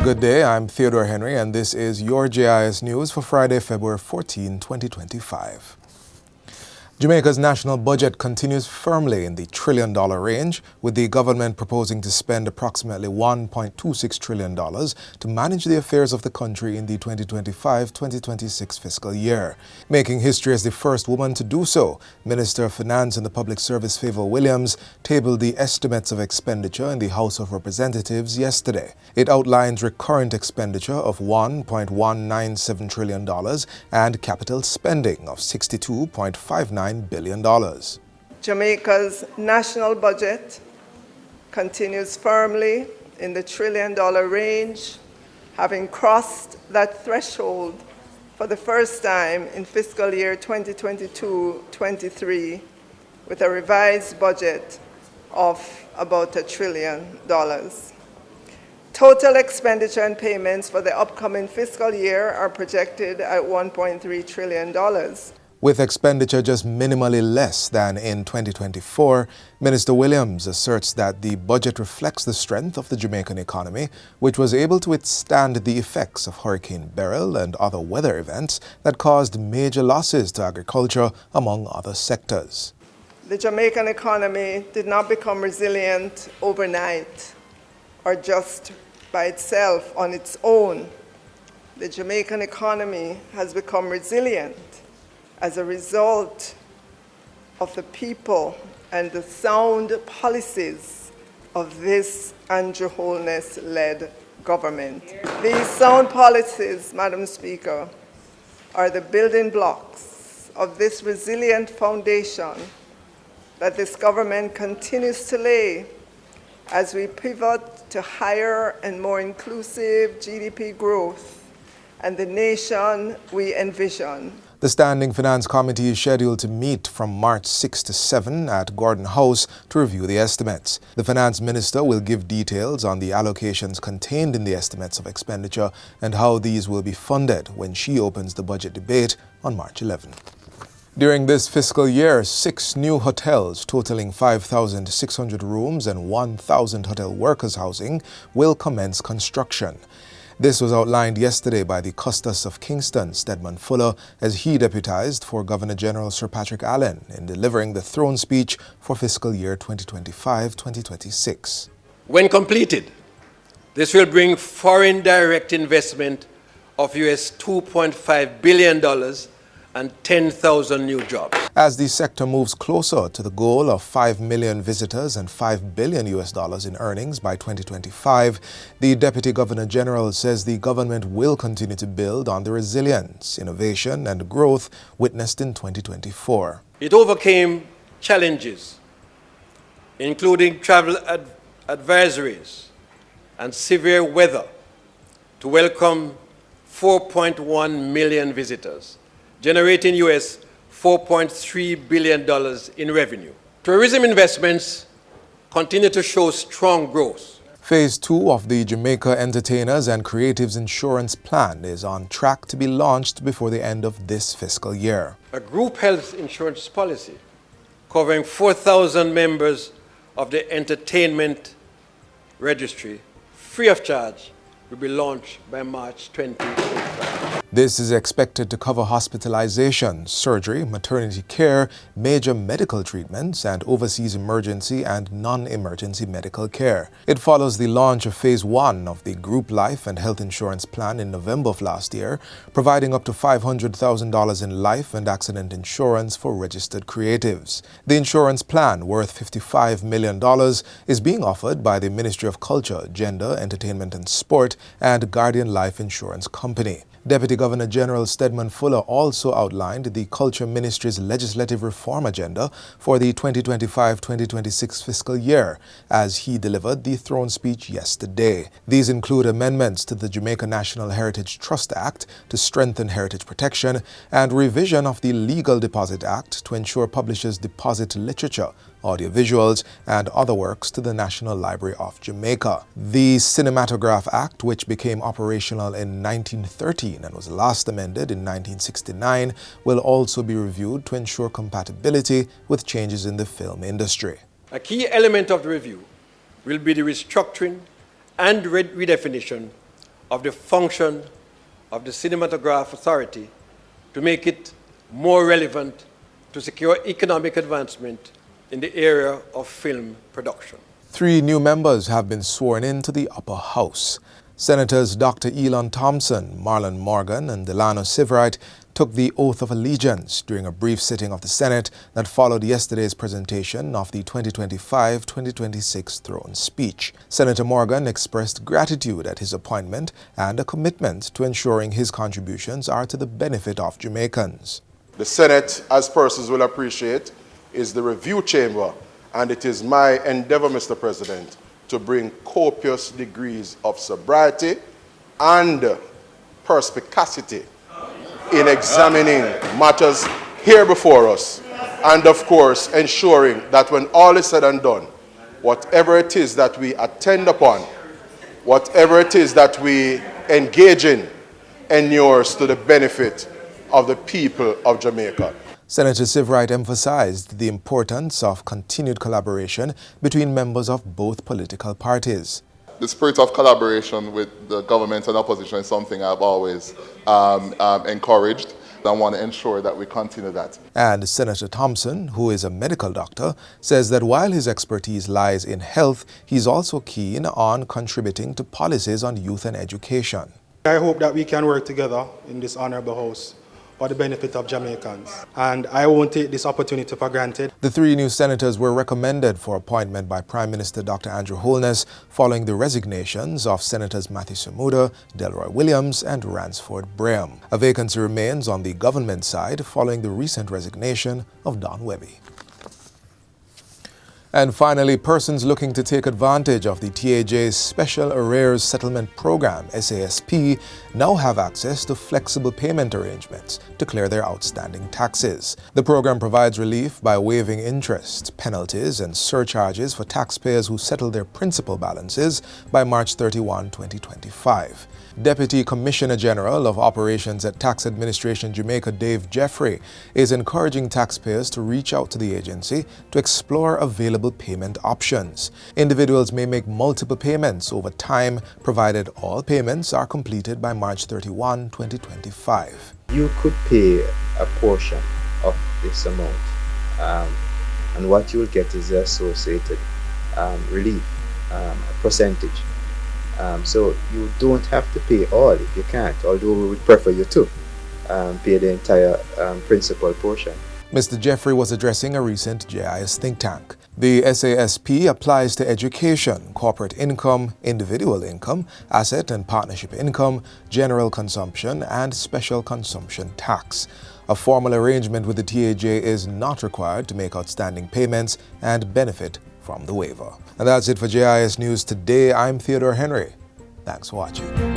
Good day, I'm Theodore Henry, and this is your JIS News for Friday, February 14, 2025. Jamaica's national budget continues firmly in the trillion-dollar range, with the government proposing to spend approximately $1.26 trillion to manage the affairs of the country in the 2025-2026 fiscal year. Making history as the first woman to do so, Minister of Finance and the Public Service Favour Williams tabled the estimates of expenditure in the House of Representatives yesterday. It outlines recurrent expenditure of $1.197 trillion and capital spending of $62.59 billion. Jamaica's national budget continues firmly in the trillion-dollar range, having crossed that threshold for the first time in fiscal year 2022-23 with a revised budget of about $1 trillion. Total expenditure and payments for the upcoming fiscal year are projected at $1.3 trillion. With expenditure just minimally less than in 2024, Minister Williams asserts that the budget reflects the strength of the Jamaican economy, which was able to withstand the effects of Hurricane Beryl and other weather events that caused major losses to agriculture, among other sectors. The Jamaican economy did not become resilient overnight or just by itself on its own. The Jamaican economy has become resilient as a result of the people and the sound policies of this Andrew Holness-led government. These sound policies, Madam Speaker, are the building blocks of this resilient foundation that this government continues to lay as we pivot to higher and more inclusive GDP growth and the nation we envision. The Standing Finance Committee is scheduled to meet from March 6 to 7 at Gordon House to review the estimates. The Finance Minister will give details on the allocations contained in the estimates of expenditure and how these will be funded when she opens the budget debate on March 11. During this fiscal year, 6 new hotels totaling 5,600 rooms and 1,000 hotel workers' housing will commence construction. This was outlined yesterday by the Custos of Kingston, Stedman Fuller, as he deputized for Governor General Sir Patrick Allen in delivering the throne speech for fiscal year 2025-2026. When completed, this will bring foreign direct investment of US $2.5 billion and 10,000 new jobs. As the sector moves closer to the goal of 5 million visitors and $5 billion in earnings by 2025, the Deputy Governor General says the government will continue to build on the resilience, innovation, and growth witnessed in 2024. It overcame challenges, including travel advisories and severe weather, to welcome 4.1 million visitors, generating US $4.3 billion in revenue. Tourism investments continue to show strong growth. Phase 2 of the Jamaica Entertainers and Creatives Insurance Plan is on track to be launched before the end of this fiscal year. A group health insurance policy covering 4,000 members of the entertainment registry, free of charge, will be launched by March 2025. This is expected to cover hospitalization, surgery, maternity care, major medical treatments, and overseas emergency and non-emergency medical care. It follows the launch of Phase 1 of the Group Life and Health Insurance Plan in November of last year, providing up to $500,000 in life and accident insurance for registered creatives. The insurance plan, worth $55 million, is being offered by the Ministry of Culture, Gender, Entertainment and Sport and Guardian Life Insurance Company. Deputy Governor General Stedman Fuller also outlined the Culture Ministry's legislative reform agenda for the 2025-2026 fiscal year as he delivered the throne speech yesterday. These include amendments to the Jamaica National Heritage Trust Act to strengthen heritage protection and revision of the Legal Deposit Act to ensure publishers deposit literature, audiovisuals, and other works to the National Library of Jamaica. The Cinematograph Act, which became operational in 1913 and was last amended in 1969, will also be reviewed to ensure compatibility with changes in the film industry. A key element of the review will be the restructuring and redefinition of the function of the Cinematograph Authority to make it more relevant to secure economic advancement in the area of film production. 3 new members have been sworn into the upper house. Senators Dr. Elon Thompson, Marlon Morgan, and Delano Siverite took the oath of allegiance during a brief sitting of the Senate that followed yesterday's presentation of the 2025-2026 throne speech. Senator Morgan expressed gratitude at his appointment and a commitment to ensuring his contributions are to the benefit of Jamaicans. The Senate, as persons will appreciate, is the review chamber, and it is my endeavor, Mr. President, to bring copious degrees of sobriety and perspicacity in examining matters here before us, and of course ensuring that when all is said and done, whatever it is that we attend upon, whatever it is that we engage in, inures to the benefit of the people of Jamaica. Senator Siverite emphasized the importance of continued collaboration between members of both political parties. The spirit of collaboration with the government and opposition is something I've always encouraged. I want to ensure that we continue that. And Senator Thompson, who is a medical doctor, says that while his expertise lies in health, he's also keen on contributing to policies on youth and education. I hope that we can work together in this honorable house for the benefit of Jamaicans. And I won't take this opportunity for granted. The 3 new senators were recommended for appointment by Prime Minister Dr. Andrew Holness following the resignations of Senators Matthew Samuda, Delroy Williams, and Ransford Braham. A vacancy remains on the government side following the recent resignation of Don Webby. And finally, persons looking to take advantage of the TAJ's Special Arrears Settlement Program, SASP, now have access to flexible payment arrangements to clear their outstanding taxes. The program provides relief by waiving interest, penalties, and surcharges for taxpayers who settle their principal balances by March 31, 2025. Deputy Commissioner General of Operations at Tax Administration Jamaica, Dave Jeffrey, is encouraging taxpayers to reach out to the agency to explore available payment options. Individuals may make multiple payments over time, provided all payments are completed by March 31, 2025. You could pay a portion of this amount, and what you'll get is the associated relief, a percentage. So you don't have to pay all if you can't, although we would prefer you to pay the entire principal portion. Mr. Jeffrey was addressing a recent JIS think tank. The SASP applies to education, corporate income, individual income, asset and partnership income, general consumption, and special consumption tax. A formal arrangement with the TAJ is not required to make outstanding payments and benefit from the waiver. And that's it for JIS News today. I'm Theodore Henry. Thanks for watching.